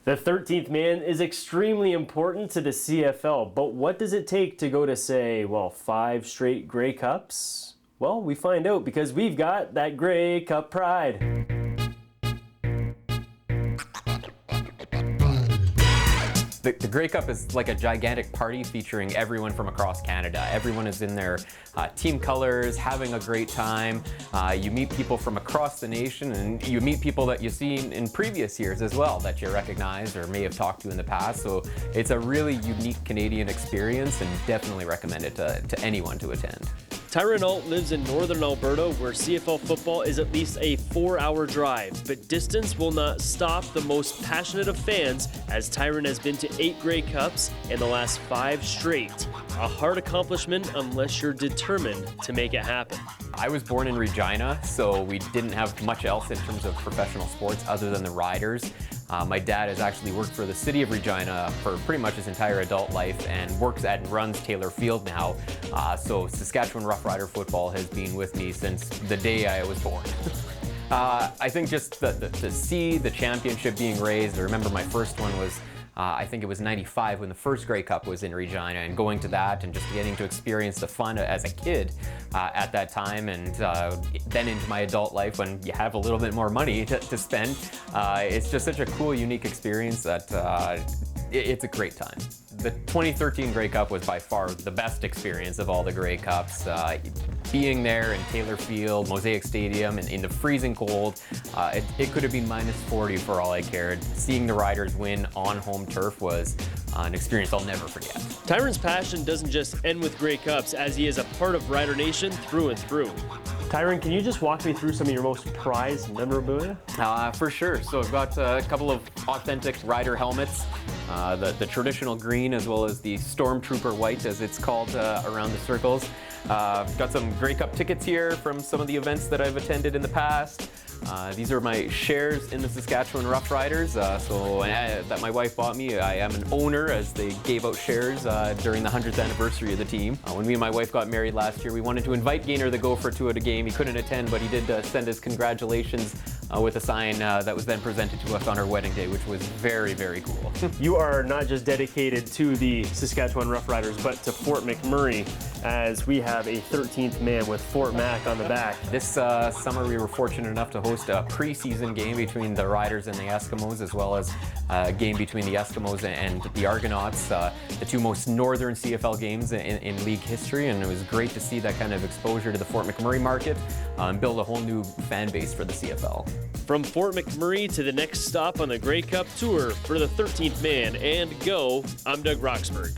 The 13th man is extremely important to the CFL, but what does it take to go to, say, 5 straight Grey Cups? Well, we find out because we've got that Grey Cup pride. The Grey Cup is like a gigantic party featuring everyone from across Canada. Everyone is in their team colors, having a great time. You meet people from across the nation, and you meet people that you've seen in previous years as well that you recognize or may have talked to in the past. So it's a really unique Canadian experience and definitely recommend it to anyone to attend. Tyran Ault lives in northern Alberta, where CFL football is at least a 4-hour drive, but distance will not stop the most passionate of fans, as Tyran has been to 8 Grey Cups in the last 5 straight. A hard accomplishment unless you're determined to make it happen. I was born in Regina, so we didn't have much else in terms of professional sports other than the Riders. My dad has actually worked for the city of Regina for pretty much his entire adult life and works and runs Taylor Field now. So Saskatchewan Roughrider football has been with me since the day I was born. I think just to see the championship being raised, I remember my first one was I think it was 95 when the first Grey Cup was in Regina, and going to that and just getting to experience the fun as a kid at that time, and then into my adult life when you have a little bit more money to spend. It's just such a cool, unique experience that it's a great time. The 2013 Grey Cup was by far the best experience of all the Grey Cups. Being there in Taylor Field, Mosaic Stadium, and in the freezing cold, it could have been -40 for all I cared. Seeing the Riders win on home turf was an experience I'll never forget. Tyran's passion doesn't just end with Grey Cups, as he is a part of Rider Nation through and through. Tyran, can you just walk me through some of your most prized memorabilia? For sure. So I've got a couple of authentic Rider helmets, the traditional green as well as the Stormtrooper white, as it's called around the circles. Got some Grey Cup tickets here from some of the events that I've attended in the past. These are my shares in the Saskatchewan Roughriders, that my wife bought me. I am an owner, as they gave out shares during the 100th anniversary of the team. When me and my wife got married last year, we wanted to invite Gaynor the Gopher to a game. He couldn't attend, but he did send us congratulations with a sign that was then presented to us on our wedding day, which was very, very cool. You are not just dedicated to the Saskatchewan Roughriders, but to Fort McMurray, as we have a 13th man with Fort Mac on the back. This summer we were fortunate enough to host a preseason game between the Riders and the Eskimos, as well as a game between the Eskimos and the Argonauts, the two most northern CFL games in league history, and it was great to see that kind of exposure to the Fort McMurray market and build a whole new fan base for the CFL. From Fort McMurray to the next stop on the Grey Cup Tour for the 13th man and go, I'm Doug Roxburgh.